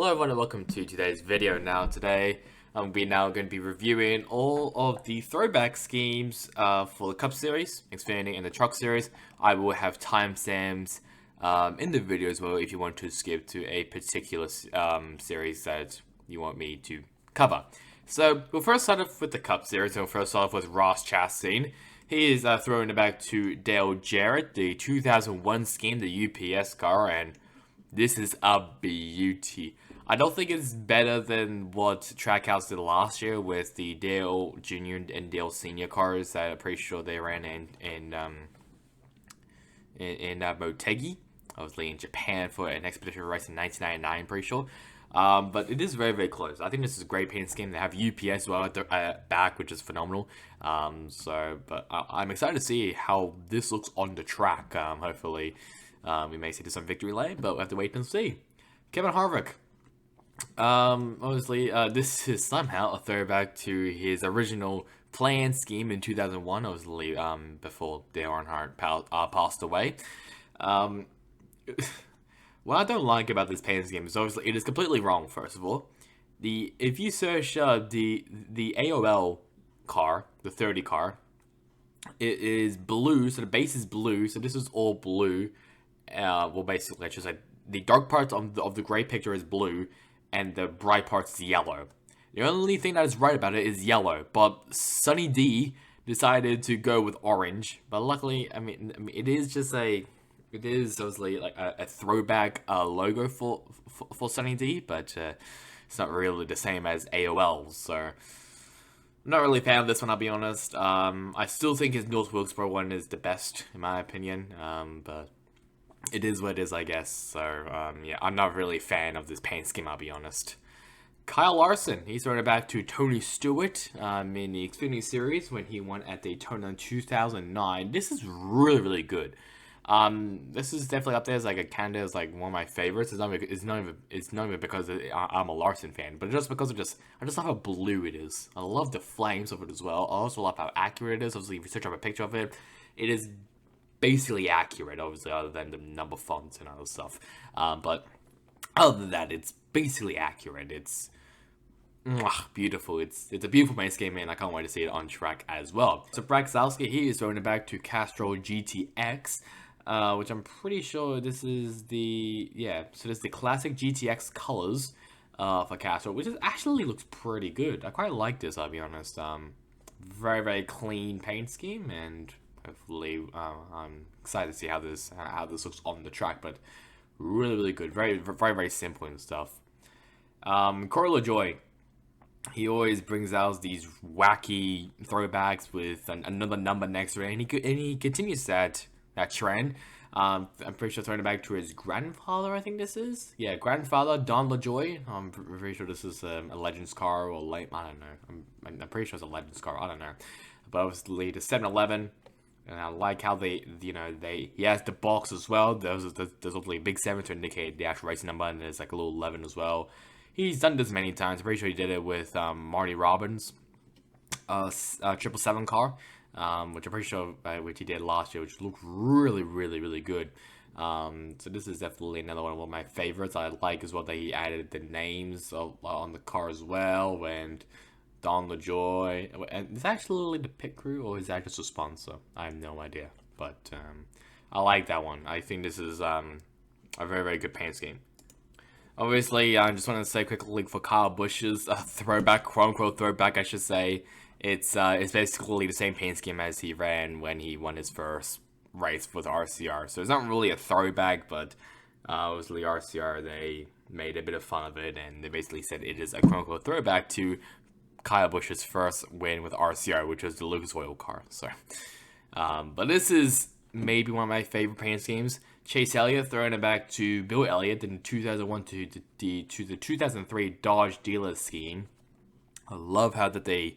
Hello everyone and welcome to today's video. Today we're going to be reviewing all of the throwback schemes for the Cup Series, Xfinity, and the Truck Series. I will have timestamps in the video as well if you want to skip to a particular series that you want me to cover. So we'll first start off with the Cup Series, and we'll first start off with Ross Chastain. He is throwing it back to Dale Jarrett, the 2001 scheme, the UPS car, and this is a beauty. I don't think it's better than what Trackhouse did last year with the Dale Jr. and Dale Sr. cars that I'm pretty sure they ran in Motegi, obviously in Japan for an expedition race in 1999, pretty sure. But it is very, very close. I think this is a great paint scheme. They have UPS as well at the back, which is phenomenal. But I'm excited to see how this looks on the track. Hopefully, we may see this on victory lane, but we'll have to wait and see. Kevin Harvick. Obviously, this is somehow a throwback to his original planned scheme in 2001, obviously, before Dale Earnhardt passed away. What I don't like about this paint scheme is obviously it is completely wrong. First of all, if you search the AOL car, the 30 car, it is blue. So the base is blue. So this is all blue. Well, basically, it's just like the dark parts of the gray picture is blue, and the bright parts is yellow. The only thing that is right about it is yellow, but Sunny D decided to go with orange. But luckily, I mean, it is obviously like a throwback logo for Sunny D, but it's not really the same as AOL. So I'm not really a fan of this one, I'll be honest. I still think his North Wilkesboro one is the best in my opinion, but it is what it is, I guess. So yeah, I'm not really a fan of this paint scheme, I'll be honest. Kyle Larson, he's throwing it back to Tony Stewart in the Xfinity Series when he won at Daytona in 2009. This is really, really good. This is definitely up there as like a candidate as like one of my favorites. It's not even because I'm a Larson fan, but just because I just love how blue it is. I love the flames of it as well. I also love how accurate it is. Obviously, if you search up a picture of it, it is basically accurate, obviously, other than the number fonts and other stuff. But other than that, it's basically accurate. It's beautiful. It's a beautiful paint scheme, and I can't wait to see it on track as well. So Brad Keselowski, he is throwing it back to Castrol GTX, which I'm pretty sure this is so there's the classic GTX colors for Castrol, which actually looks pretty good. I quite like this, I'll be honest. Very, very clean paint scheme, and hopefully I'm excited to see how this looks on the track. But really, really good. Very, very, very simple and stuff. Corey LaJoie, he always brings out these wacky throwbacks with another number next to it, and he continues that trend. I'm pretty sure throwing it back to his grandfather, I think this is. Yeah, grandfather, Don LaJoie. I'm pretty sure this is a Legends car or I don't know. I'm pretty sure it's a Legends car. I don't know. But obviously the 7-Eleven, and I like how he has the box as well. There's obviously a big 7 to indicate the actual racing number, and there's like a little 11 as well. He's done this many times. I'm pretty sure he did it with Marty Robbins' 777 car, which I'm pretty sure which he did last year, which looked really, really, really good. So this is definitely another one of my favorites. I like as well that he added the names on the car as well, and Don LaJoie. And is that actually the pit crew, or is that just a sponsor? I have no idea, but I like that one. I think this is a very, very good paint scheme. Obviously, I just want to say quickly for Kyle Busch's throwback, quote-unquote throwback, I should say. It's basically the same paint scheme as he ran when he won his first race with RCR. So it's not really a throwback, but obviously RCR, they made a bit of fun of it, and they basically said it is a quote-unquote throwback to Kyle Busch's first win with RCR, which was the Lucas Oil car. So, but this is maybe one of my favorite paint schemes. Chase Elliott throwing it back to Bill Elliott in 2001 to the 2003 Dodge dealer scheme. I love how that they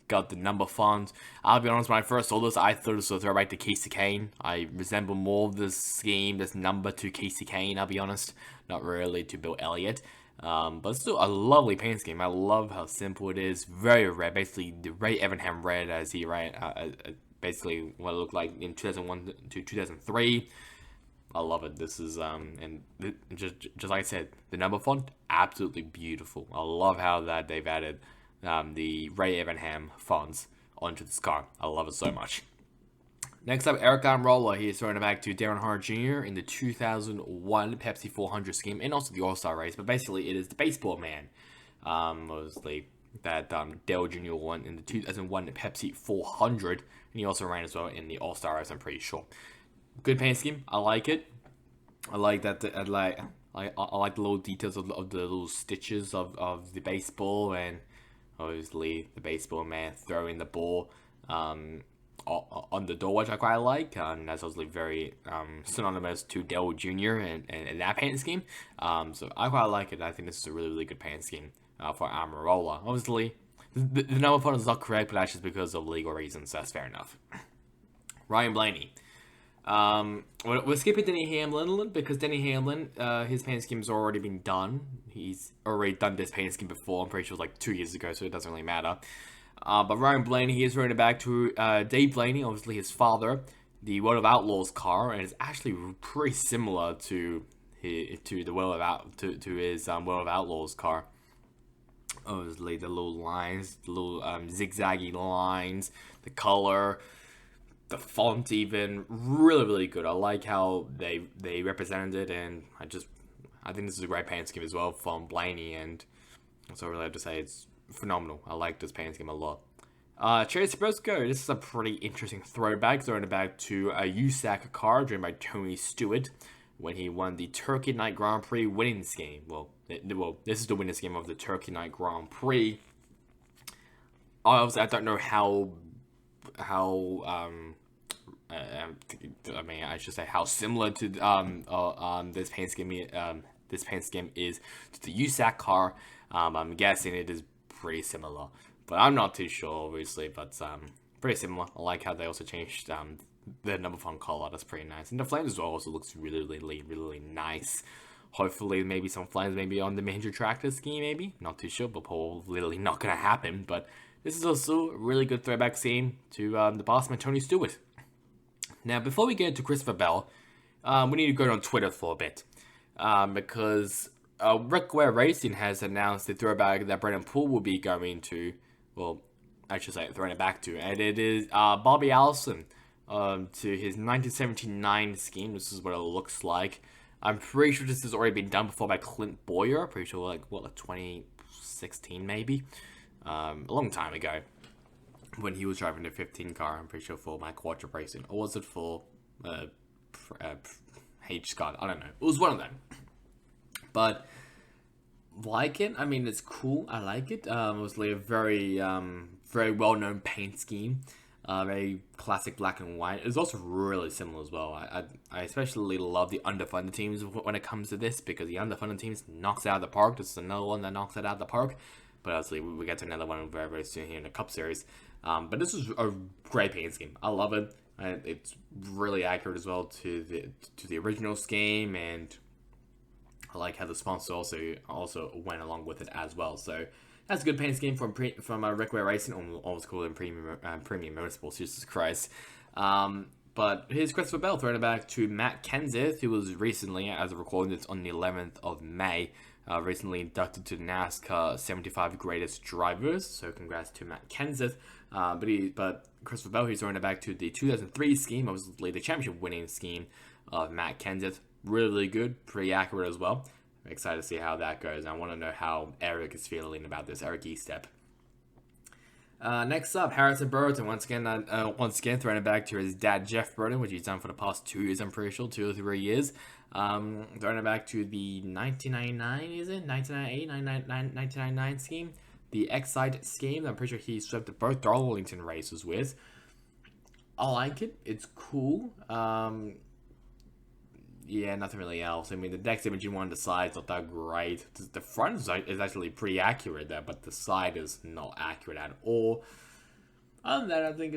got the number font. I'll be honest, when I first saw this, I thought it was a throwback to Casey Kane. I resemble more of this scheme, this number to Casey Kane, I'll be honest. Not really to Bill Elliott. But still a lovely paint scheme. I love how simple it is. Very red, basically the Ray Evernham red as he ran, basically what it looked like in 2001 to 2003. I love it. This is just like I said, the number font absolutely beautiful. I love how that they've added the Ray Evanham fonts onto this car. I love it so much. Next up, Eric Almirola. He is throwing it back to Darren Hart Jr. in the 2001 Pepsi 400 scheme and also the All-Star race. But basically, it is the baseball man. Mostly that Dale Jr. won in the 2001 Pepsi 400. And he also ran as well in the All-Star race, I'm pretty sure. Good paint scheme. I like it. I like that. I like the little details of the little stitches of the baseball, and obviously the baseball man throwing the ball on the door, which I quite like. That's obviously very synonymous to Dale Jr. and that paint scheme. So I quite like it. I think this is a really, really good paint scheme for Almirola. Obviously, the number font is not correct, but that's just because of legal reasons. So that's fair enough. Ryan Blaney. We're skipping Denny Hamlin because Denny Hamlin, his paint scheme has already been done. He's already done this paint scheme before. I'm pretty sure it was like 2 years ago, so it doesn't really matter. But Ryan Blaney, he is running it back to Dave Blaney, obviously his father, the World of Outlaws car, and it's actually pretty similar to his World of Outlaws car. Obviously, the little lines, the little zigzaggy lines, the color, the font, even really, really good. I like how they represented it, and I think this is a great paint scheme as well from Blaney, and that's all I really have to say. It's phenomenal. I like this paint scheme a lot. Chase Briscoe. This is a pretty interesting throwback. Throwing it back to a USAC car driven by Tony Stewart when he won the Turkey Night Grand Prix winning scheme. Well, this is the winning scheme of the Turkey Night Grand Prix. Obviously, I don't know how I should say how similar to this paint scheme is to the USAC car. I'm guessing it is pretty similar, but I'm not too sure, obviously. But pretty similar. I like how they also changed the number font color. That's pretty nice, and the flames as well also looks really, really, really nice. Hopefully, maybe some flames maybe on the Mahindra Tractor scheme, maybe. Not too sure, but probably not gonna happen. But this is also a really good throwback scene to the bossman Tony Stewart. Now, before we get into Christopher Bell, we need to go on Twitter for a bit because Rick Ware Racing has announced the throwback that Brendan Poole will be going to, well, I should say throwing it back to, and it is Bobby Allison to his 1979 scheme. This is what it looks like. I'm pretty sure this has already been done before by Clint Boyer. Pretty sure like 2016 maybe, a long time ago when he was driving the 15 car. I'm pretty sure for my Quattro Racing, or was it for H. Scott? I don't know. It was one of them. But like it. I mean, it's cool. I like it. Obviously, a very well-known paint scheme. Very classic black and white. It's also really similar as well. I especially love the underfunded teams when it comes to this, because the underfunded teams knocks it out of the park. This is another one that knocks it out of the park. But obviously, we get to another one very, very soon here in the Cup Series. But this is a great paint scheme. I love it. It's really accurate as well to the original scheme, and I like how the sponsor also went along with it as well. So that's a good paint scheme from Rick Ware Racing. Almost called him Premium Motorsports. Jesus Christ. But here's Christopher Bell throwing it back to Matt Kenseth, who was recently, as of recording this on the 11th of May, recently inducted to the NASCAR 75 Greatest Drivers. So congrats to Matt Kenseth. But Christopher Bell, he's throwing it back to the 2003 scheme, obviously the championship winning scheme of Matt Kenseth. Really, really good, pretty accurate as well. I'm excited to see how that goes. I want to know how Eric is feeling about this, Eric Estep. Next up, Harrison Burton, once again throwing it back to his dad, Jeff Burton, which he's done for the past 2 years, I'm pretty sure, 2 or 3 years. Throwing it back to the 1999, is it? 1998, 1999 scheme? The Excite scheme, I'm pretty sure he swept both Darlington races with. I like it. It's cool. Yeah, nothing really else. I mean, the Dex imaging on the side's not that great. The front is actually pretty accurate there, but the side is not accurate at all. Other than that, I think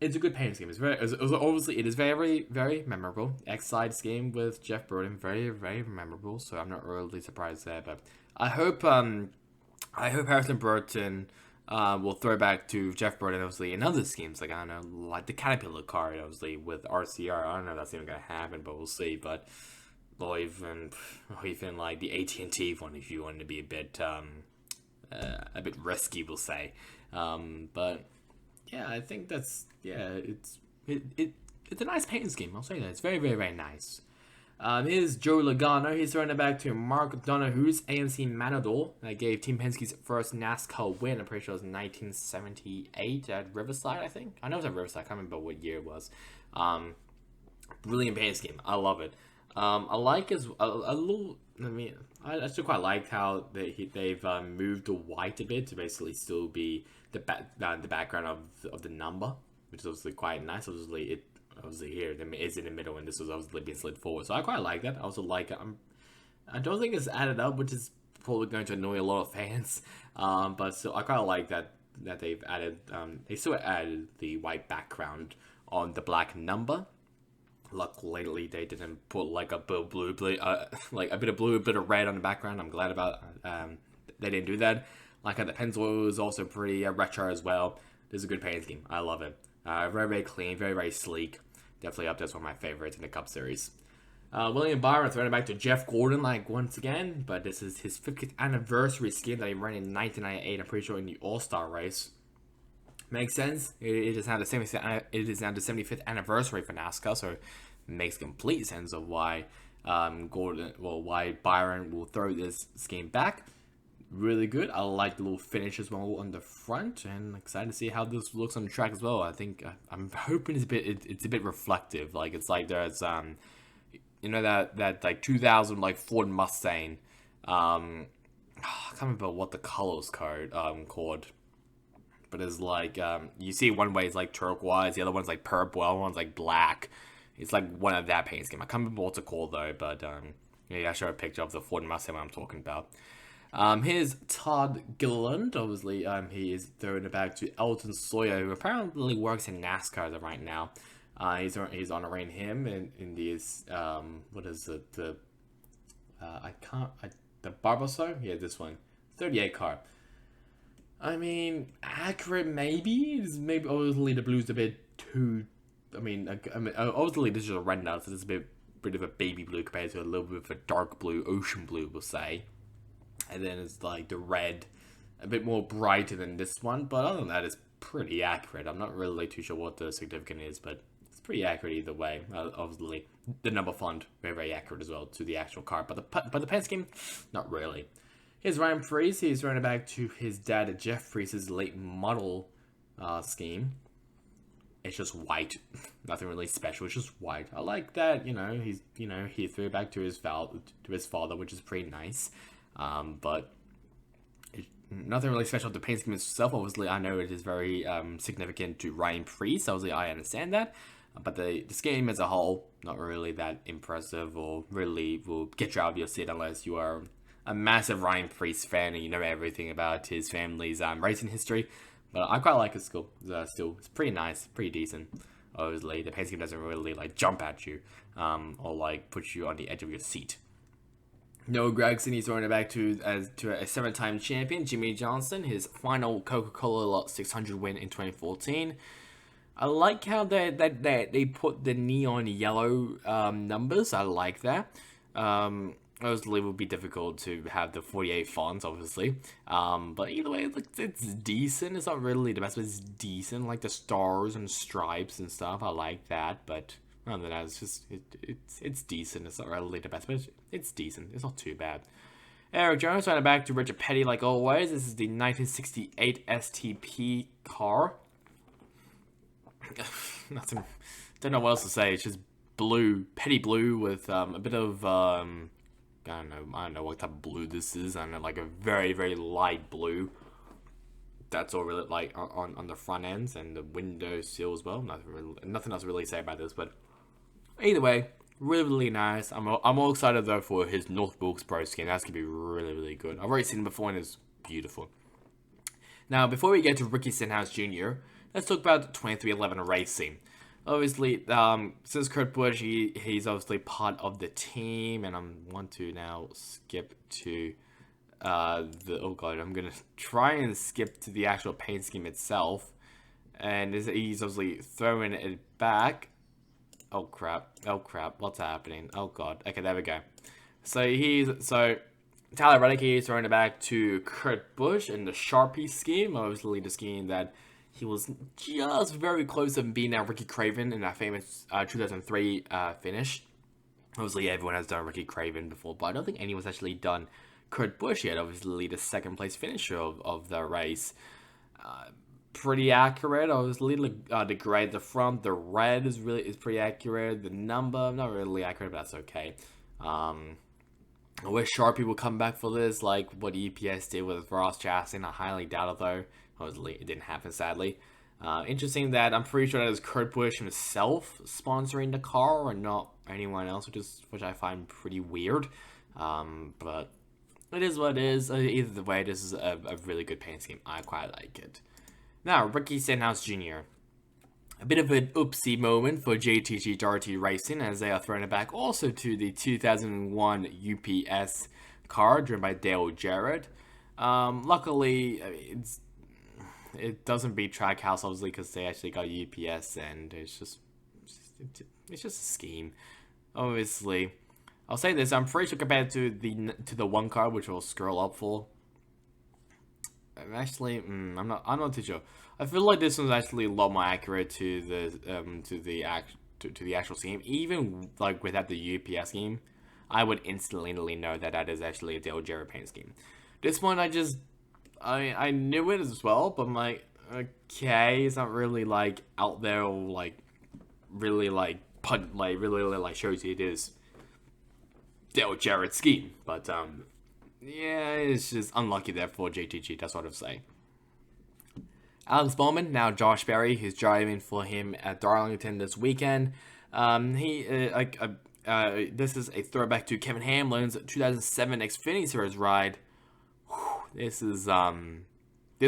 it's a good paint scheme. Obviously, it is very, very memorable. X-Side scheme with Jeff Burton, very, very memorable. So I'm not really surprised there. But I hope Harrison Burton We'll throw back to Jeff Broughton, obviously, in other schemes, like, I don't know, like the Caterpillar card, obviously, with RCR. I don't know if that's even going to happen, but we'll see. But, or even like the AT&T one, if you want to be a bit risky, we'll say. But, yeah, I think it's a nice painting scheme, I'll say that. It's very, very, very nice. Here's Joe Logano. He's throwing it back to Mark Donahue's AMC Matador. That gave Team Penske's first NASCAR win. I'm pretty sure it was 1978 at Riverside, I think. I know it was at Riverside. I can't remember what year it was. Brilliant paint scheme. I love it. I like as a little. I mean, I still quite like how they've moved the white a bit to basically still be the background of the number, which is obviously quite nice. Obviously here it's in the middle, and this was obviously being slid forward. So I quite like that. I also like it. I don't think it's added up, which is probably going to annoy a lot of fans. But still, I quite like that they've added. They still added the white background on the black number. Luckily, they didn't put like a bit of blue, like a bit of blue, a bit of red on the background. I'm glad about. They didn't do that. Like the pencil was also pretty retro as well. This is a good paint scheme. I love it. Very, very clean, very, very sleek. Definitely up there as one of my favorites in the Cup Series. William Byron throwing it back to Jeff Gordon, like, once again. But this is his 50th anniversary scheme that he ran in 1998, I'm pretty sure, in the All-Star race. Makes sense. It is now the 75th anniversary for NASCAR, so it makes complete sense of why why Byron will throw this scheme back. Really good. I like the little finish as well on the front, and excited to see how this looks on the track as well. I think I'm hoping it's a bit reflective. Like, it's like there's that like 2000 like Ford Mustang. I can't remember what the colors called, but it's like you see one way is like turquoise, the other one's like purple, the other one's like black. It's like one of that paint scheme. I can't remember what it's called though, but yeah, I show a picture of the Ford Mustang I'm talking about. Here's Todd Gilliland. Obviously, he is throwing it back to Elton Sawyer, who apparently works in NASCAR as of right now. He's honoring him in these what is it, the Barbaso? Yeah, this one, 38 car. I mean, accurate maybe. Maybe obviously the blue's a bit too. I mean, obviously this is a render, so it's a bit of a baby blue compared to a little bit of a dark blue, ocean blue, we'll say. And then it's like the red, a bit more brighter than this one. But other than that, it's pretty accurate. I'm not really too sure what the significance is, but it's pretty accurate either way. Obviously, the number font, very, very accurate as well to the actual car. But the paint scheme, not really. Here's Ryan Freese. He's running back to his dad, Jeff Freese's late model scheme. It's just white. Nothing really special. It's just white. I like that, he threw it back to his father, which is pretty nice. But nothing really special to the paint scheme itself. Obviously, I know it is very significant to Ryan Preece. Obviously, I understand that. But the scheme as a whole, not really that impressive or really will get you out of your seat unless you are a massive Ryan Preece fan and you know everything about his family's racing history. But I quite like his skill. Still, it's pretty nice, pretty decent. Obviously, the paint scheme doesn't really like jump at you or like put you on the edge of your seat. Noah Gragson, he's throwing it back to a 7-time champion, Jimmy Johnson, his final Coca-Cola Lot 600 win in 2014. I like how they put the neon yellow numbers. I like that. Obviously, it would be difficult to have the 48 fonts, obviously. But either way, it's decent. It's not really the best, but it's decent. Like the stars and stripes and stuff. I like that, but other than that, it's just it's decent. It's not really the best, but it's decent. It's not too bad. Eric Jones running back to Richard Petty like always. This is the 1968 STP car. Nothing. Don't know what else to say. It's just blue, Petty blue with a bit of I don't know what type of blue this is. I don't know, like a very, very light blue. That's all really like on the front ends and the window sill as well. Nothing else to really say about this, but either way, really, really nice. I'm all excited though for his North Wilkesboro skin. That's gonna be really, really good. I've already seen him before and it's beautiful. Now, before we get to Ricky Stenhouse Jr., let's talk about 2311 Racing. Obviously, since Kurt Busch, he's obviously part of the team, and I want to now skip to oh god, I'm gonna try and skip to the actual paint scheme itself, and he's obviously throwing it back. Oh crap! Oh crap! What's happening? Oh god. Okay, there we go. So Tyler Reddick is throwing it back to Kurt Busch in the Sharpie scheme. Obviously, the scheme that he was just very close to beating out Ricky Craven in that famous 2003 finish. Obviously, everyone has done Ricky Craven before, but I don't think anyone's actually done Kurt Busch yet. Obviously, the second place finisher of the race. Pretty accurate. Obviously, the gray at the front, the red is pretty accurate. The number, not really accurate, but that's okay. I wish Sharpie would come back for this, like what EPS did with Ross Chastain. I highly doubt it, though. Obviously, it didn't happen, sadly. Interesting that I'm pretty sure that is Kurt Busch himself sponsoring the car, or not anyone else, which I find pretty weird. But it is what it is. Either way, this is a really good paint scheme. I quite like it. Now, Ricky Stenhouse Jr. A bit of an oopsie moment for JTG Darty Racing, as they are throwing it back also to the 2001 UPS car driven by Dale Jarrett. Luckily, it doesn't beat Trackhouse, obviously, because they actually got UPS, and it's just a scheme. Obviously, I'll say this: I'm pretty sure compared to the one car, which we'll scroll up for. Actually, I'm not too sure. I feel like this one's actually a lot more accurate to the actual scheme. Even like without the UPS scheme, I would instantly know that is actually a Dale Jarrett paint scheme. This one, I knew it as well, but I'm like, okay, it's not really like out there or like really like really shows you it is Dale Jarrett scheme. But yeah, it's just unlucky there for JTG. That's what I'd say. Alex Bowman, now Josh Berry, who's driving for him at Darlington this weekend. This is a throwback to Kevin Hamlin's 2007 Xfinity Series ride. This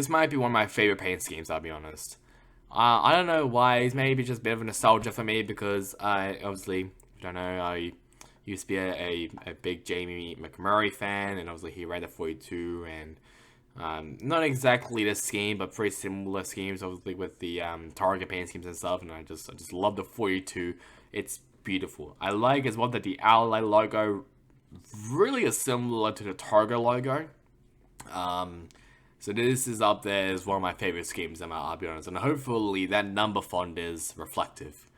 might be one of my favorite paint schemes, I'll be honest. I don't know why. It's maybe just a bit of a nostalgia for me because I used to be a big Jamie McMurray fan, and obviously he ran the 42, and not exactly the scheme, but pretty similar schemes, obviously with the target paint schemes and stuff. And I just love the 42. It's beautiful. I like as well that the Ally logo really is similar to the Targa logo. So this is up there as one of my favorite schemes, I'll be honest. And hopefully that number font is reflective.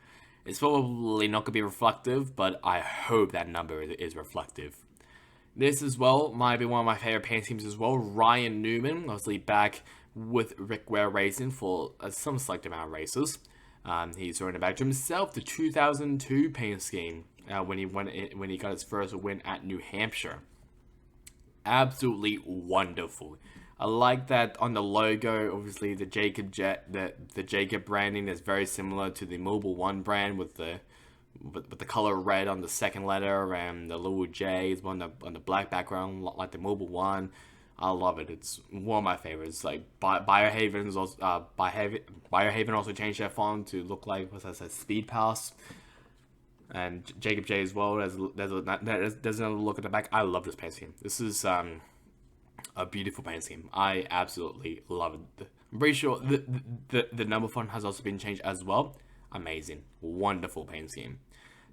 It's probably not going to be reflective, but I hope that number is reflective. This as well might be one of my favorite paint schemes as well. Ryan Newman, obviously back with Rick Ware Racing for some select amount of races. He's throwing it back to himself, the 2002 paint scheme, when he got his first win at New Hampshire. Absolutely wonderful. I like that on the logo. Obviously, the Jacob branding is very similar to the Mobile One brand with the color red on the second letter, and the little J is on the black background like the Mobile One. I love it. It's one of my favorites. Like Biohaven also changed their font to look like Speed Pass. And Jacob J as well. There's another look at the back. I love this paint scheme. This is a beautiful paint scheme. I absolutely love it. I'm pretty sure the number font has also been changed as well. Amazing, wonderful paint scheme.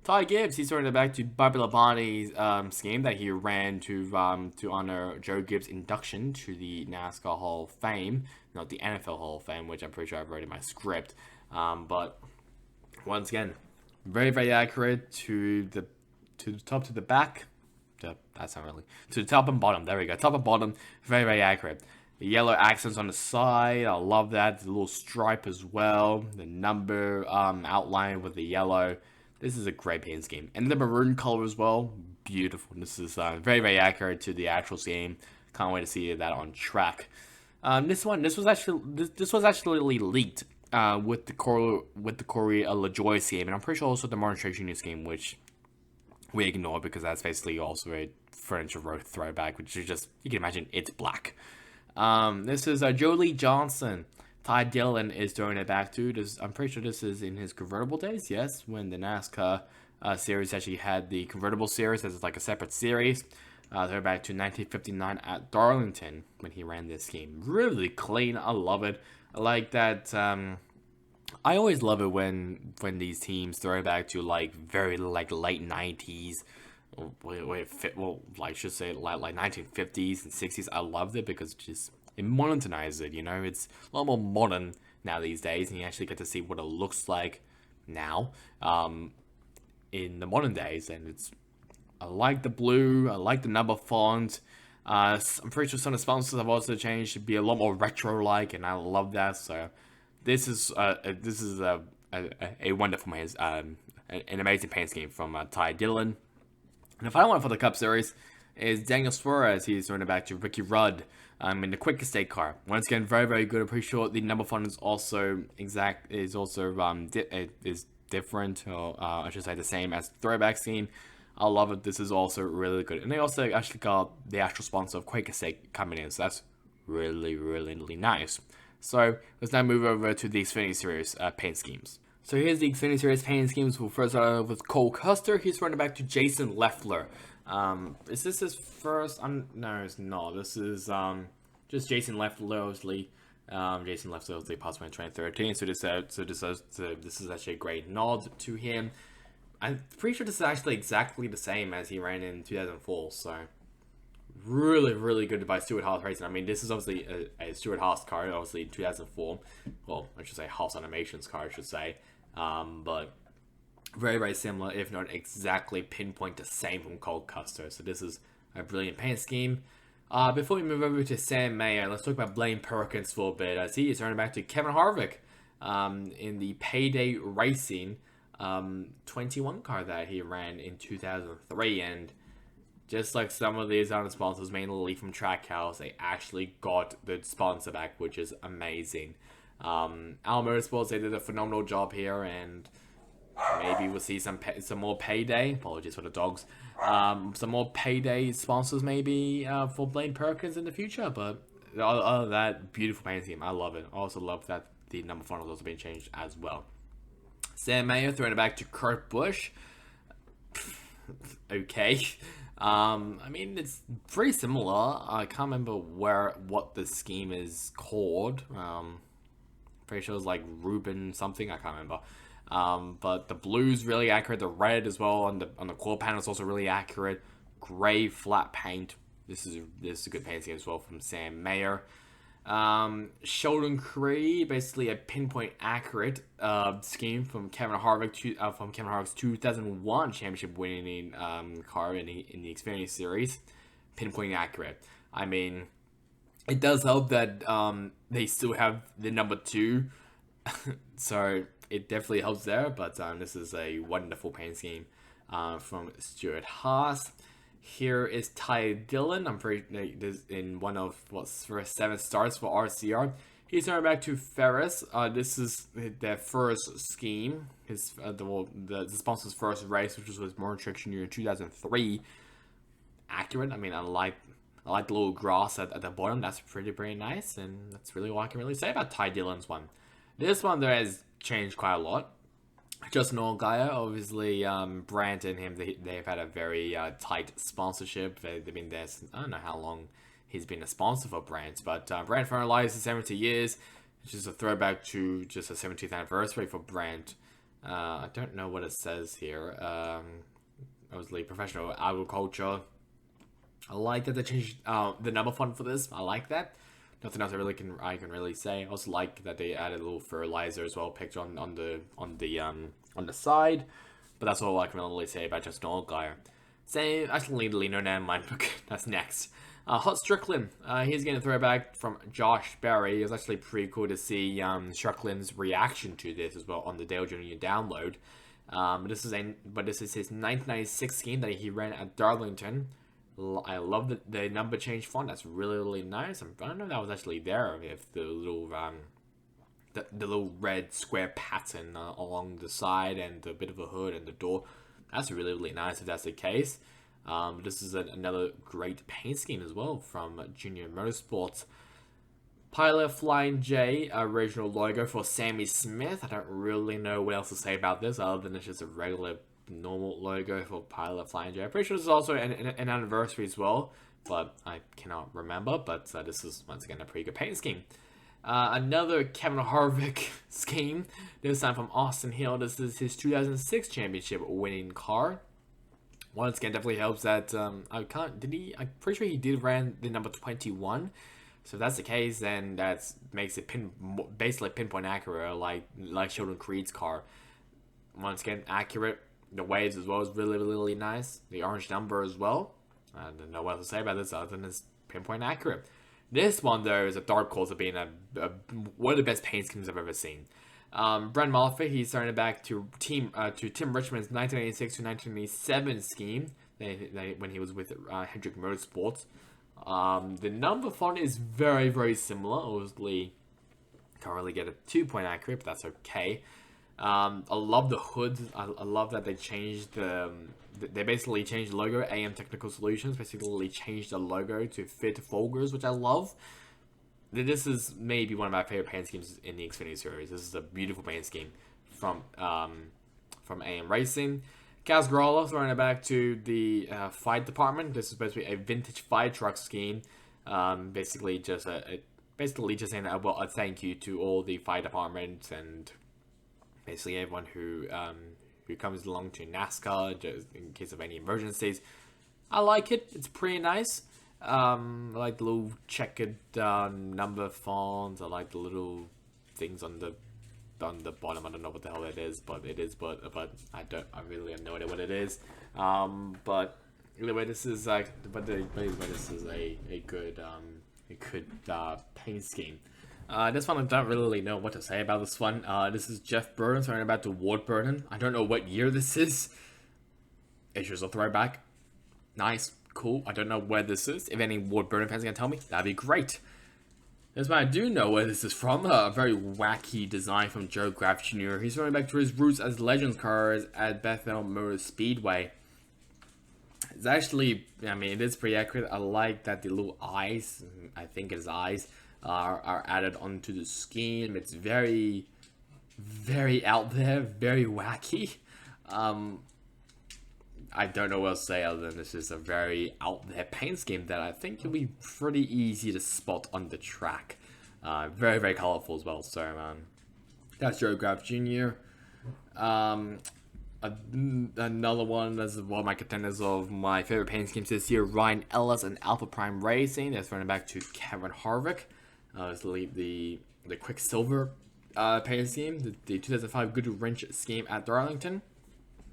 Ty Gibbs, he's throwing it back to Bobby Labonte's scheme that he ran to honor Joe Gibbs' induction to the NASCAR Hall of Fame, not the NFL Hall of Fame, which I'm pretty sure I've wrote in my script. But once again, very, very accurate to the top, to the back. That's not really to the top and bottom. There we go, top and bottom, very, very accurate. The yellow accents on the side, I love that. The little stripe as well. The number outline with the yellow. This is a great paint scheme, and the maroon color as well. Beautiful. This is very, very accurate to the actual scheme. Can't wait to see that on track. This was actually leaked with the Corey LaJoie scheme, and I'm pretty sure also the Martin Truex Jr. scheme, which we ignore because that's basically also a Furniture Row throwback, which is just, you can imagine, it's black. This is Jolie Johnson. Ty Dillon is throwing it back to. I'm pretty sure this is in his convertible days, yes, when the NASCAR series actually had the convertible series as like a separate series. Throwback to 1959 at Darlington when he ran this scheme. Really clean. I love it. I like that. I always love it when these teams throw back to like very like late 90s. Well, I should say like 1950s and 60s. I loved it because it modernized it. You know, it's a lot more modern now these days, and you actually get to see what it looks like now in the modern days. And I like the blue. I like the number font. I'm pretty sure some of the sponsors have also changed to be a lot more retro-like, and I love that. So this is a wonderful an amazing paint scheme from Ty Dillon. And the final one for the Cup Series is Daniel Suarez. He's running back to Ricky Rudd in the quick estate car. Once again, very, very good. I'm pretty sure the number font is also different, or I should say the same as the throwback scheme. I love it. This is also really good. And they also actually got the actual sponsor of Quake Estate coming in, so that's really, really, really nice. So let's now move over to the Xfinity Series paint schemes. So here's the Xfinity Series paint schemes. We'll first start off with Cole Custer. He's running back to Jason Leffler. Is this his first? No, it's not. This is just Jason Leffler, obviously. Jason Leffler obviously passed away in 2013. So this is actually a great nod to him. I'm pretty sure this is actually exactly the same as he ran in 2004. So really, really good by Stuart Haas Racing. I mean, this is obviously a Stuart Haas car, obviously in 2004. Well, I should say Haas Animations car, I should say. But very, very similar, if not exactly pinpoint the same from Cole Custer. So this is a brilliant paint scheme. Before we move over to Sam Mayer, let's talk about Blaine Perkins for a bit, as he is turning back to Kevin Harvick in the Payday Racing 21 car that he ran in 2003. And just like some of these other sponsors, mainly from Trackhouse, they actually got the sponsor back, which is amazing. Al Motorsports, they did a phenomenal job here, and maybe we'll see some more Payday. Apologies for the dogs. Some more Payday sponsors maybe for Blaine Perkins in the future. But other than that, beautiful paint scheme. I love it. I also love that the number font has also been changed as well. Sam Mayer throwing it back to Kurt Busch. Okay. I mean, it's pretty similar. I can't remember what the scheme is called. Pretty sure it's like Ruben something. I can't remember. But the blue's really accurate. The red as well on the core panel is also really accurate. Gray flat paint. This is a good paint scheme as well from Sam Mayer. Sheldon Creed, basically a pinpoint accurate scheme from Kevin Harvick from Kevin Harvick's 2001 championship winning car in the Xfinity Series. Pinpoint accurate. I mean, it does help that they still have the number 2, so it definitely helps there. But this is a wonderful paint scheme from Stuart Haas. Here is Ty Dillon. I'm pretty this in one of what's first 7 starts for RCR. He's turning back to Ferris. This is their first scheme. His the sponsor's first race, which was with Motor Tricks Jr. in 2003. Accurate. I mean, I like the little grass at the bottom. That's pretty nice, and that's really all I can really say about Ty Dillon's one. This one there has changed quite a lot. Justin Allgaier, obviously, Brandt and him, they've had a very tight sponsorship. They've been there since, I don't know how long he's been a sponsor for Brandt, but Brandt finalized 70 years, which is a throwback to just a 70th anniversary for Brandt. I don't know what it says here. Obviously, professional agriculture. I like that they changed the number font for this. I like that. Nothing else I can really say. I also like that they added a little fertilizer as well, picture on the side. But that's all I can really say about Justin Allgaier. Say actually Lino Mind, that's next. Hot Strickland. He's getting a throwback from Josh Berry. It was actually pretty cool to see Strickland's reaction to this as well on the Dale Jr. download. This is his 1996 scheme that he ran at Darlington. I love the number change font. That's really, really nice. I don't know if that was actually there. If the little the little red square pattern along the side and a bit of a hood and the door. That's really, really nice if that's the case. This is another great paint scheme as well from Junior Motorsports. Pilot Flying J, original logo for Sammy Smith. I don't really know what else to say about this other than it's just a regular normal logo for Pilot Flying J. I'm pretty sure this is also an anniversary as well, but I cannot remember. But this is once again a pretty good paint scheme. Another Kevin Harvick scheme, this time from Austin Hill. This is his 2006 championship winning car. Once again, definitely helps that I'm pretty sure he did ran the number 21. So if that's the case, then that makes it basically pinpoint accurate, like Sheldon Creed's car. Once again, accurate. The waves as well is really, really, really nice. The orange number as well. I don't know what to say about this other than it's pinpoint accurate. This one though is a dark horse of being one of the best paint schemes I've ever seen. Brent Moffitt, he's starting back to Tim Richmond's 1986 to 1987 scheme when he was with Hendrick Motorsports. The number font is very, very similar. Obviously, can't really get a 2-point accurate, but that's okay. I love the hood. I love that they changed they basically changed the logo. AM Technical Solutions basically changed the logo to fit Folgers, which I love. This is maybe one of my favorite paint schemes in the Xfinity Series. This is a beautiful paint scheme from AM Racing. Kaz Gralla throwing it back to the fight department. This is supposed to be a vintage fire truck scheme. Basically just saying a thank you to all the fire departments and basically everyone who comes along to NASCAR just in case of any emergencies. I like it. It's pretty nice. I like the little checkered number fonts. I like the little things on the bottom. I don't know what the hell it is, but it is. But I really have no idea what it is. But anyway, this is this is a good paint scheme. This one I don't really know what to say about this one. This is Jeff Burton throwing about to Ward Burton. I don't know what year this is. It's just a throwback. Nice. Cool. I don't know where this is. If any Ward Burton fans can tell me, that'd be great. This one I do know where this is from. A very wacky design from Joe Graf Jr. He's running back to his roots as Legends cars at Bethel Motor Speedway. It's actually, it is pretty accurate. I like that the little eyes, I think it's eyes, are added onto the scheme. It's very, very out there, very wacky. I don't know what else to say other than this is a very out there paint scheme that I think will be pretty easy to spot on the track. Very, very colorful as well. So that's Joe Graf Jr. Another one that's one of my contenders of my favorite paint schemes this year, Ryan Ellis and Alpha Prime Racing. That's running back to Kevin Harvick. It's the Quicksilver paint scheme, the 2005 Good Wrench scheme at Darlington.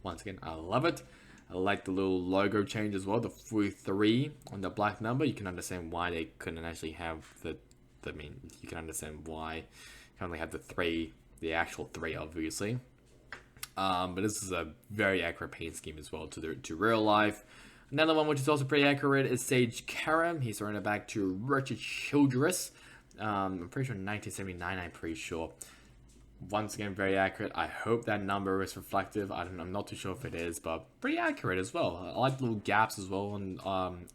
Once again, I love it. I like the little logo change as well, the 3 on the black number. You can understand why they couldn't actually have you can understand why you can only have the actual 3, obviously. But this is a very accurate paint scheme as well to real life. Another one which is also pretty accurate is Sage Karam. He's running it back to Richard Childress. I'm pretty sure 1979, I'm pretty sure. Once again, very accurate. I hope that number is reflective. I'm not too sure if it is, but pretty accurate as well. I like the little gaps as well and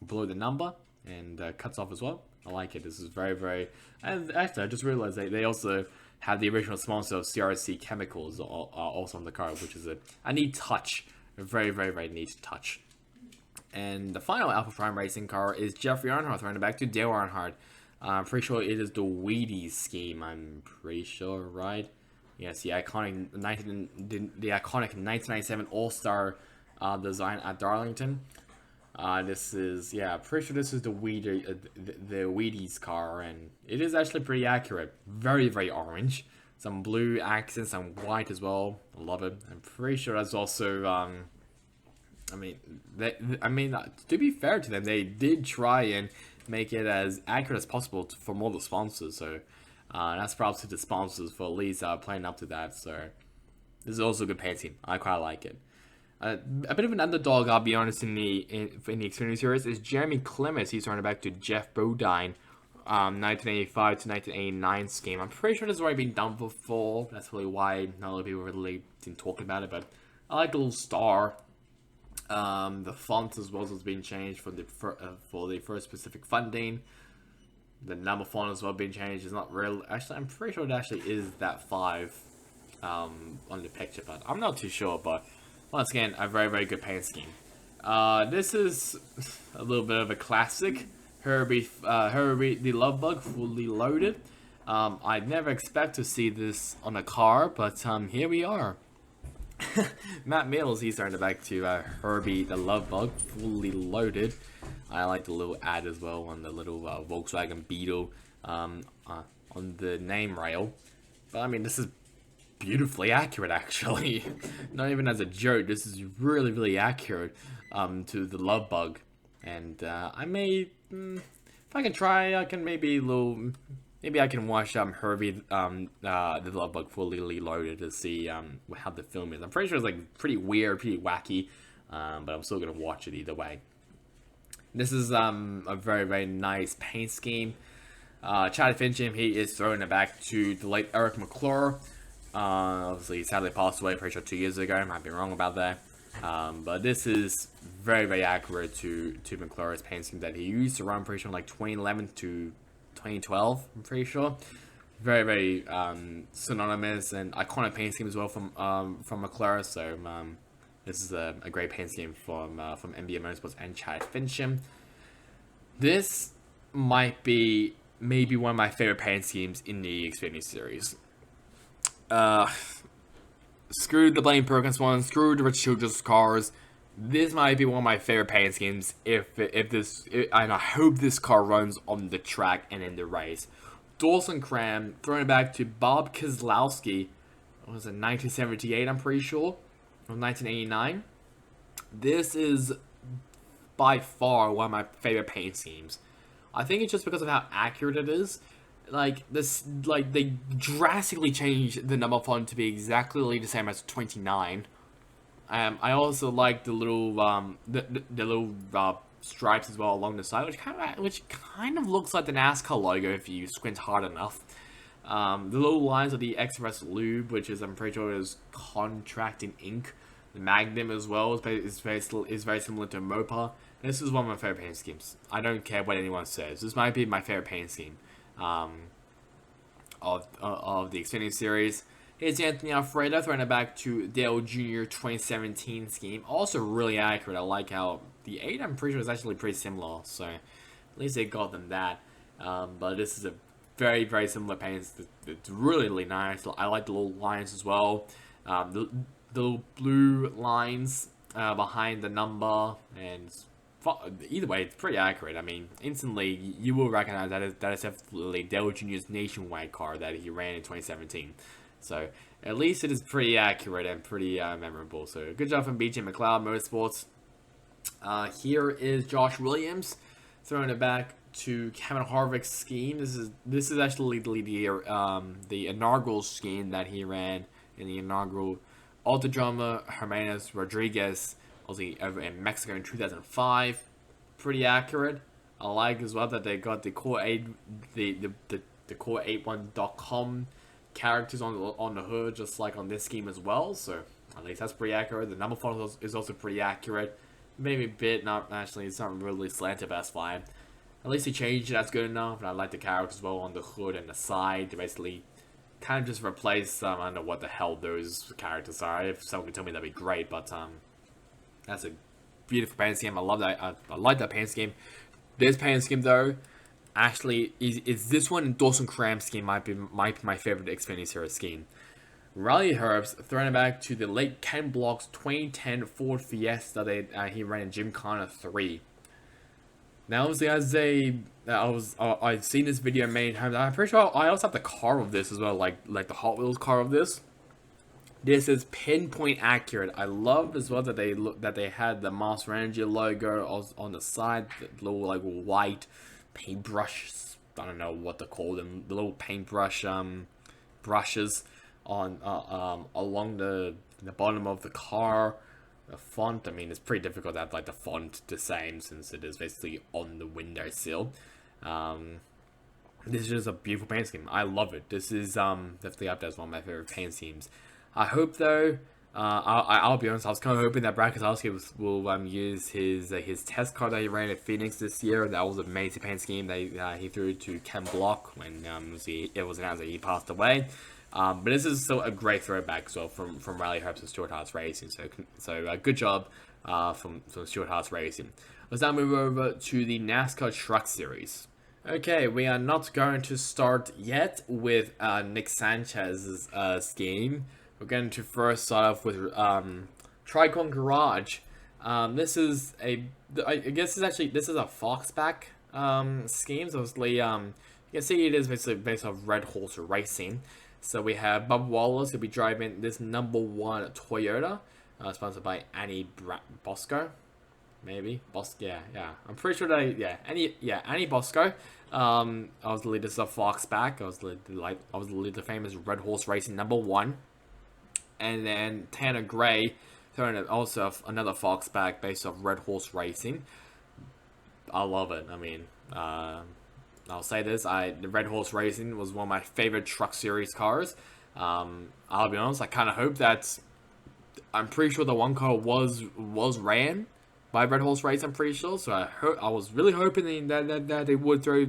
below the number and cuts off as well. I like it. This is very, very... And actually, I just realized they also have the original sponsor of CRC Chemicals also on the car, which is a neat touch. A very, very, very neat touch. And the final Alpha Prime Racing car is Jeffrey Earnhardt, running back to Dale Earnhardt. I'm pretty sure it is the Wheaties scheme. I'm pretty sure, right? Yes, the iconic 1997 All-Star design at Darlington. This is, pretty sure this is the Wheaties car, and it is actually pretty accurate. Very, very orange. Some blue accents, some white as well. I love it. I'm pretty sure that's also, to be fair to them, they did try and make it as accurate as possible from all the sponsors, so that's props to the sponsors for at least playing up to that. So this is also a good paint scheme. I quite like it. A bit of an underdog, I'll be honest, in the Xfinity Series is Jeremy Clements. He's running back to Jeff Bodine, 1985 to 1989 scheme. I'm pretty sure this has already been done before. That's probably why not a lot of people really didn't talk about it. But I like the little star. The font as well has been changed for the first specific funding. The number font as well being changed. It's not real. Actually, I'm pretty sure it actually is that 5 on the picture, but I'm not too sure. But once again, a very, very good paint scheme. This is a little bit of a classic. Herbie the Love Bug, fully loaded. I never expect to see this on a car, but here we are. Matt Mills, he's turned it back to Herbie the Love Bug, fully loaded. I like the little ad as well on the little Volkswagen Beetle on the name rail. But I mean, this is beautifully accurate, actually. Not even as a joke, this is really, really accurate to the Love Bug. And I may, if I can try, I can maybe maybe I can watch Herbie the Love Bug fully loaded to see how the film is. I'm pretty sure it's like pretty weird, pretty wacky, but I'm still gonna watch it either way. This is a very, very nice paint scheme. Chad Fincham, he is throwing it back to the late Eric McClure. Obviously, he sadly passed away pretty sure 2 years ago. I might be wrong about that. But this is very, very accurate to McClure's paint scheme that he used to run pretty sure like 2011 to 2012, I'm pretty sure. Very, very synonymous and iconic paint scheme as well from McClure. So this is a great paint scheme from NBA Motorsports and Chad Fincham. This might be maybe one of my favorite paint schemes in the Xfinity Series. Screw the Blaine Perkins one, screw the Rich Childress cars. This might be one of my favorite paint schemes and I hope this car runs on the track and in the race. Dawson Cram throwing it back to Bob Keselowski. What was it, 1978, I'm pretty sure, or 1989. This is by far one of my favorite paint schemes. I think it's just because of how accurate it is. Like they drastically changed the number font to be exactly the same as 29. I also like the little stripes as well along the side, which kind of looks like the NASCAR logo if you squint hard enough. The little lines of the Express Lube, which is I'm pretty sure is contracting ink. The Magnum as well is very similar to Mopar. This is one of my favorite paint schemes. I don't care what anyone says. This might be my favorite paint scheme of the Xfinity Series. Here's Anthony Alfredo throwing it back to Dale Jr. 2017 scheme. Also really accurate. I like how the 8, I'm pretty sure, is actually pretty similar. So at least they got them that. But this is a very, very similar paint. It's really, really nice. I like the little lines as well. The little blue lines behind the number, and either way, it's pretty accurate. I mean, instantly, you will recognize that is definitely Dale Jr.'s nationwide car that he ran in 2017. So, at least it is pretty accurate and pretty memorable. So, good job from BJ McLeod Motorsports. Here is Josh Williams throwing it back to Kevin Harvick's scheme. This is actually the inaugural scheme that he ran in the inaugural Autodromo Hermanos Rodriguez over in Mexico in 2005. Pretty accurate. I like as well that they got the Core 8 the Core81.com characters on the hood, just like on this scheme as well. So at least that's pretty accurate. The number font is also pretty accurate. Maybe a bit, not actually, it's not really slanted, but that's fine. At least he changed it, that's good enough. And I like the characters as well on the hood and the side to basically kind of just replace I don't know what the hell those characters are. If someone could tell me, that'd be great. But that's a beautiful paint scheme. I love that. I like that paint scheme. This paint scheme though, actually, is this one and Dawson Cram's scheme might be my favorite Xfinity Series scheme. Riley Herbst throwing it back to the late Ken Block's 2010 Ford Fiesta that he ran in Gymkhana 3. Now, obviously, I've seen this video many times. I'm pretty sure I also have the car of this as well, like the Hot Wheels car of this. This is pinpoint accurate. I love as well that they had the Monster Energy logo on the side, the little like white paintbrush. I don't know what to call them. The little paintbrush brushes on along the bottom of the car. The font, I mean, it's pretty difficult to have like the font the same since it is basically on the windowsill. This is just a beautiful paint scheme. I love it. This is definitely up there as one of my favorite paint schemes. I hope though, I'll be honest, I was kind of hoping that Brad Keselowski will use his test car that he ran at Phoenix this year. That was an amazing paint scheme that he threw to Ken Block when it was announced that he passed away. But this is still a great throwback as well from Riley Herbst and Stuart Haas Racing. So good job from Stuart Haas Racing. Let's now move over to the NASCAR Truck Series. Okay, we are not going to start yet with Nick Sanchez's scheme. We're going to first start off with Tricon Garage. This is I guess this is a Foxback scheme. So obviously, you can see it is basically based off Red Horse Racing. So we have Bob Wallace who'll be driving this #1 Toyota, sponsored by Annie Bosco. Maybe yeah. I'm pretty sure Annie Bosco. Obviously this is a Foxback. Obviously the famous Red Horse Racing #1, and then Tanner Gray throwing also another Foxback based off Red Horse Racing. I love it. I mean, I'll say this: the Red Horse Racing was one of my favorite Truck Series cars. I'll be honest. I kind of hope that. I'm pretty sure the one car was ran by Red Horse Race, I'm pretty sure. So I was really hoping that they would throw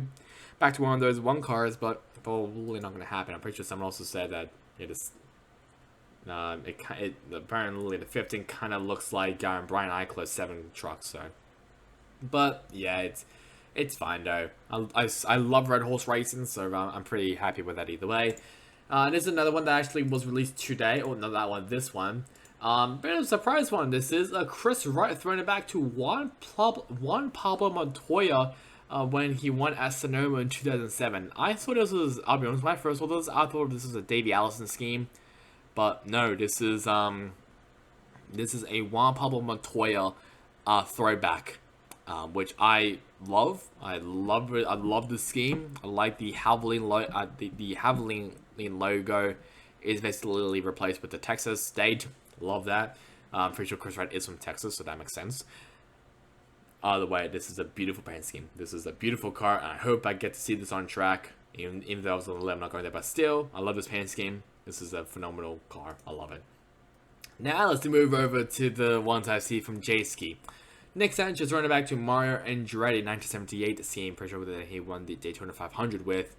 back to one of those one cars, but probably not going to happen. I'm pretty sure someone also said that it is. Apparently the 15 kind of looks like Brian Eichler's 7 truck. So, but yeah, it's fine though. I love Red Horse Racing, so I'm pretty happy with that either way. This is another one that actually was released today. Oh, not that one, this one. Bit of a surprise one. This is Chris Wright throwing it back to Juan Pablo Montoya when he won at Sonoma in 2007. I thought this was, I'll be honest, when I first saw this, I thought this was a Davey Allison scheme. But no, this is a Juan Pablo Montoya throwback, which I love. I love it. I love the scheme. I like the the Javelin logo is basically replaced with the Texas state. Love that. I'm pretty sure Chris Wright is from Texas, so that makes sense. Either way, this is a beautiful paint scheme. This is a beautiful car, and I hope I get to see this on track. Even though I was on the 11, not going there, but still, I love this paint scheme. This is a phenomenal car. I love it. Now let's move over to the ones I see from J-Ski. Nick Sanchez running back to Mario Andretti, 1978 scheme. Pretty sure that he won the Daytona 500 with.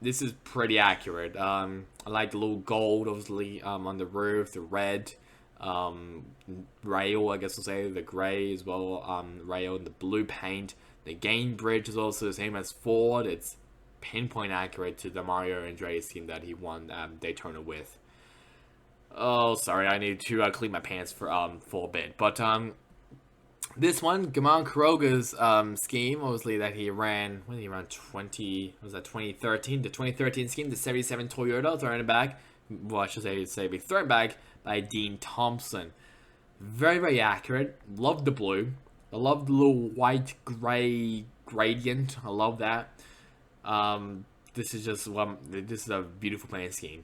This is pretty accurate. I like the little gold, obviously, on the roof, the red, rail, I guess we'll say, the gray as well, rail, and the blue paint. The gain bridge is also the same as Ford. It's pinpoint accurate to the Mario Andretti scheme that he won Daytona with. Oh, sorry, I need to clean my pants for a bit. But this one, Gaman Quiroga's scheme, obviously that he ran, when did he run? 2013? The 2013 scheme, the 77 Toyota, thrown back. Well, I should say be thrown back by Dean Thompson. Very, very accurate. Love the blue. I love the little white gray gradient. I love that. This is just this is a beautiful paint scheme,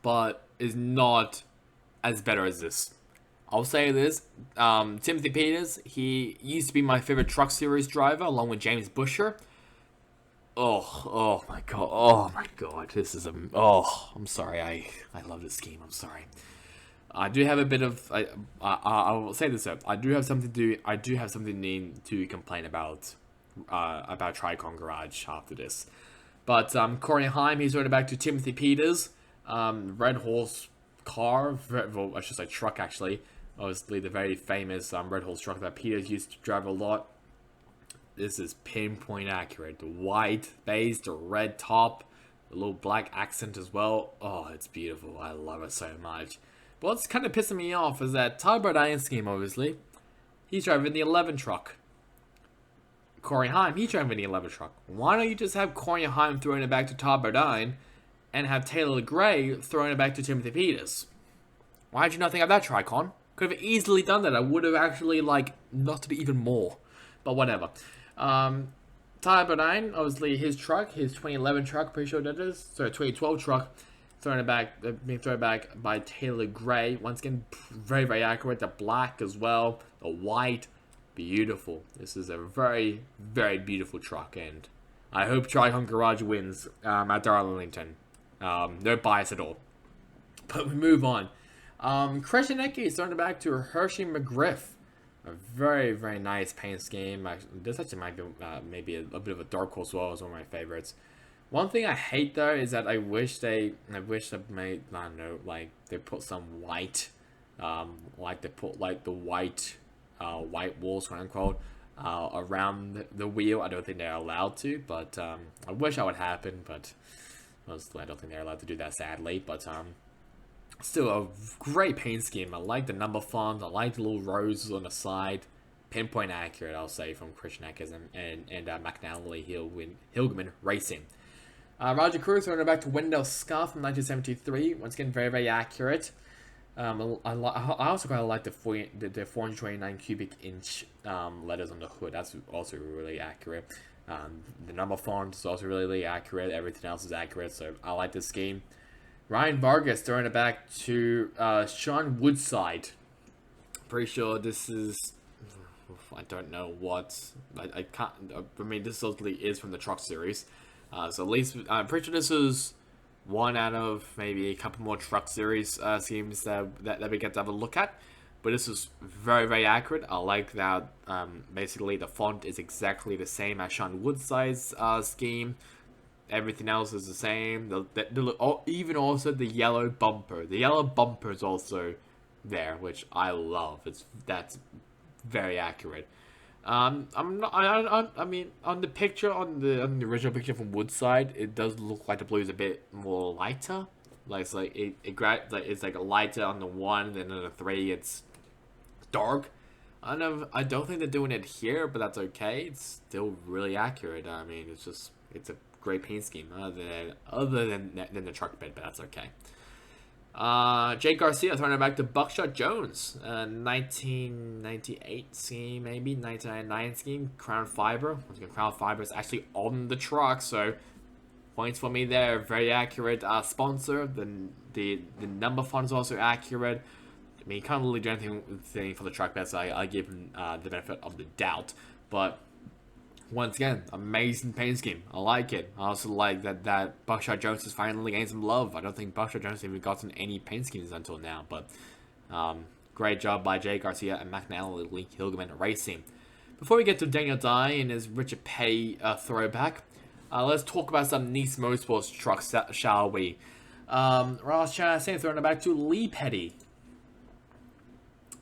but is not as better as this. I'll say this, Timothy Peters, he used to be my favorite Truck Series driver, along with James Busher. Oh my god, this is I'm sorry, I love this scheme, I'm sorry. I do have a bit of, I will say this though, I do have something to complain about Tricon Garage after this. But Corey Heim, he's running back to Timothy Peters, Red Horse car, well, I should say truck actually. Obviously, the very famous Red Horse truck that Peters used to drive a lot. This is pinpoint accurate. The white base, the red top, the little black accent as well. Oh, it's beautiful. I love it so much. But what's kind of pissing me off is that Todd Burdine scheme, obviously, he's driving the 11 truck. Corey Heim, he's driving the 11 truck. Why don't you just have Corey Heim throwing it back to Todd Burdine and have Taylor Gray throwing it back to Timothy Peters? Why did you not think of that, Tricon? Could have easily done that. I would have actually, not even more. But whatever. Tyler Burdine, obviously his truck, his 2011 truck, pretty sure that is. Sorry, 2012 truck, being thrown back by Taylor Gray. Once again, very, very accurate. The black as well. The white. Beautiful. This is a very, very beautiful truck. And I hope Tricon Garage wins at Darlington. No bias at all. But we move on. Christian Ecke is throwing it back to Hershey McGriff. A very, very nice paint scheme. This actually might be maybe a bit of a dark horse as well. It's one of my favorites. One thing I hate though is that I wish they made, I don't know, like they put some white, like they put like the white walls, quote unquote, around the wheel. I don't think they're allowed to, but I wish that would happen, but mostly I don't think they're allowed to do that, sadly. But still a great paint scheme. I like the number font. I like the little roses on the side. Pinpoint accurate, I'll say, from Christian Eckers and McNally Hilgeman Racing. Roger Cruz throwing it back to Wendell Scott from 1973. Once again, very, very accurate. I also kind of like the 429 cubic inch letters on the hood. That's also really accurate. The number font is also really, really accurate. Everything else is accurate, so I like this scheme. Ryan Vargas throwing it back to Sean Woodside. Pretty sure this is... I don't know what... I can't... I mean, this totally is from the Truck Series. So at least I'm pretty sure this is one out of maybe a couple more Truck Series schemes that we get to have a look at. But this is very, very accurate. I like that basically the font is exactly the same as Sean Woodside's scheme. Everything else is the same. Even also the yellow bumper. The yellow bumper is also there, which I love. That's very accurate. I'm not. I mean, on the picture, on the original picture from Woodside, it does look like the blue is a bit more lighter. Like it's like a lighter on the 1, and then on the 3, it's dark. I don't think they're doing it here, but that's okay. It's still really accurate. I mean, it's a great paint scheme other than the truck bed, but that's okay. Jake Garcia throwing it back to Buckshot Jones. 1998 scheme, maybe 1999 scheme. Crown Fiber. Once again, Crown Fiber is actually on the truck, so points for me there. Very accurate. Sponsor. The number font is also accurate. I mean, you can't really do anything for the truck bed, so I give him the benefit of the doubt. But once again, amazing paint scheme. I like it. I also like that Buckshot Jones is finally getting some love. I don't think Buckshot Jones even gotten any paint schemes until now, but great job by Jay Garcia and McNally Hilgeman Racing. Before we get to Daniel Dye and his Richard Petty throwback, let's talk about some Nice Motorsports trucks, shall we? Ross Chastain throwing it back to Lee Petty.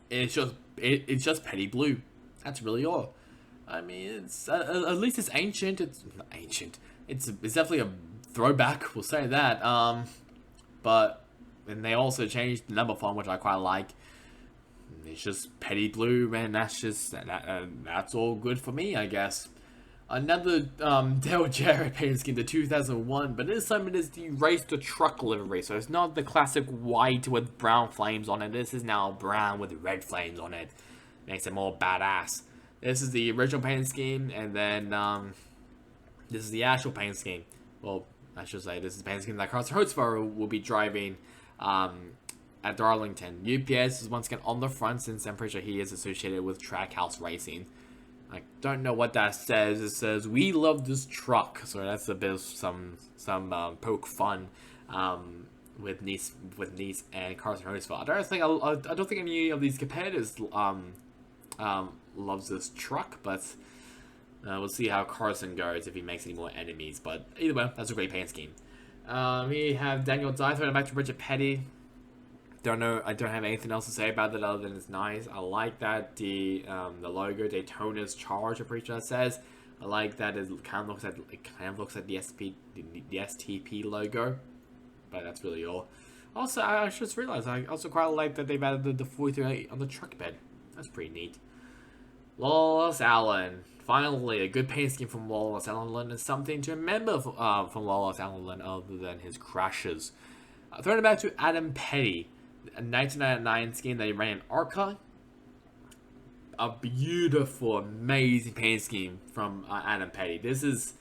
It's just Petty Blue. That's really all. I mean, it's at least it's ancient. It's not ancient. It's definitely a throwback. We'll say that. But and they also changed the number font, which I quite like. It's just Petty Blue, man. That's all good for me, I guess. Another Dale Jarrett paint scheme, the 2001, but this time it is the Race to Truck livery. So it's not the classic white with brown flames on it. This is now brown with red flames on it. Makes it more badass. This is the original paint scheme, and then this is the actual paint scheme. Well, I should say this is the paint scheme that Carson Hocevar will be driving at Darlington. UPS is once again on the front, since I'm pretty sure he is associated with Trackhouse Racing. I don't know what that says. It says, "We love this truck." So that's a bit of some poke fun with Nice and Carson Hocevar. I don't think any of these competitors loves this truck, but we'll see how Carson goes if he makes any more enemies. But either way, that's a great paint scheme. We have Daniel Dye throwing it back to Richard Petty. I don't have anything else to say about it other than it's nice. I like that the logo Daytona's Charge, I'm pretty sure that says. I like that it kind of looks like the STP logo, but that's really all. Also, I just realized I also quite like that they've added the 43 on the truck bed. That's pretty neat. Wallace Allen. Finally, a good paint scheme from Wallace Allen is something to remember from Wallace Allen other than his crashes. Throwing it back to Adam Petty. A 1999 scheme that he ran in ARCA. A beautiful, amazing paint scheme from Adam Petty. This is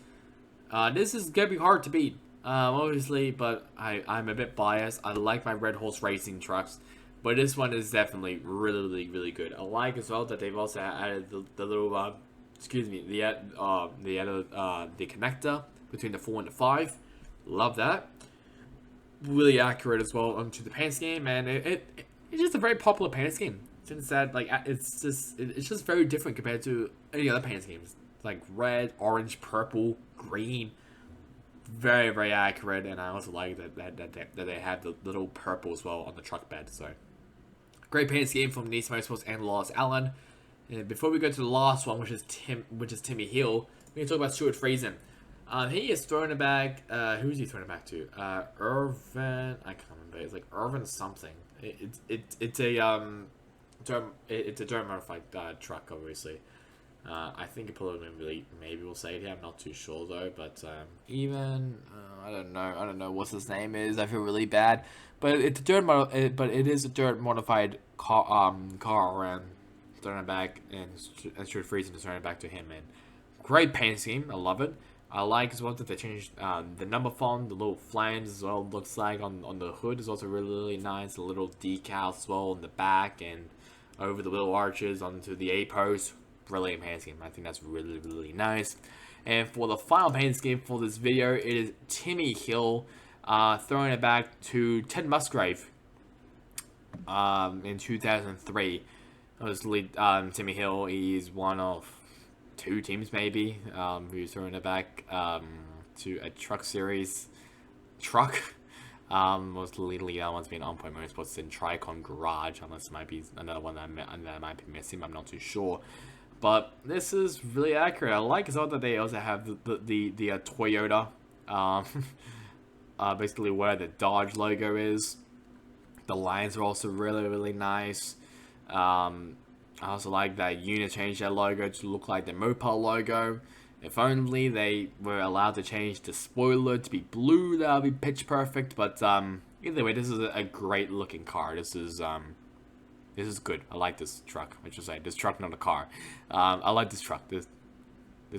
gonna be hard to beat, obviously, but I'm a bit biased. I like my Red Horse Racing trucks, but this one is definitely really, really good. I like as well that they've also added the little the connector between the 4 and the 5. Love that. Really accurate as well onto the paint scheme, and it's just a very popular paint scheme. Since that, like, it's just very different compared to any other paint schemes, like red, orange, purple, green. very, very accurate, and I also like that they have the little purple as well on the truck bed. So great paint scheme from Nice Motorsports and Lost Allen. And before we go to the last one, which is Timmy Hill, we're gonna talk about Stuart Friesen. He is throwing it back. Who is he throwing it back to? Irvin. I can't remember. It's like Irvin something. It's a dirt modified truck, obviously. I think it probably maybe will say it here. I'm not too sure though. But I don't know. I don't know what his name is. I feel really bad. But it's a but it is a dirt modified car. And throwing it back, and Stuart Friesen is throwing it back to him. And great paint scheme. I love it. I like as well that they changed the number font, the little flames as well. Looks like on the hood is also really, really nice. The little decals as well in the back and over the little arches onto the A post. Brilliant paint scheme. I think that's really, really nice. And for the final paint scheme for this video, it is Timmy Hill throwing it back to Ted Musgrave in 2003. Obviously, Timmy Hill, he's one of 2 teams maybe who's throwing it back to a truck series truck. Most lately that one's been On Point Motorsports in Tricon Garage, unless it might be another one that I might be missing. I'm not too sure. But this is really accurate. I like as well that they also have the Toyota, basically where the Dodge logo is. The lines are also really, really nice. I also like that unit changed their logo to look like the Mopar logo. If only they were allowed to change the spoiler to be blue, that would be pitch perfect. But either way, this is a great looking car. This is good. I like this truck. I should say this truck, not a car. I like this truck. This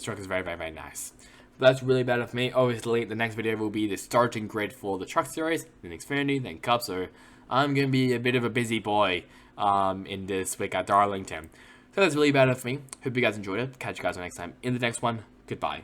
truck is very, very, very nice. But that's really bad of me. Obviously, the next video will be the starting grid for the truck series, then Xfinity, then Cup. So I'm gonna be a bit of a busy boy in this week at Darlington. So that's really bad of me. Hope you guys enjoyed it. Catch you guys next time in the next one. Goodbye.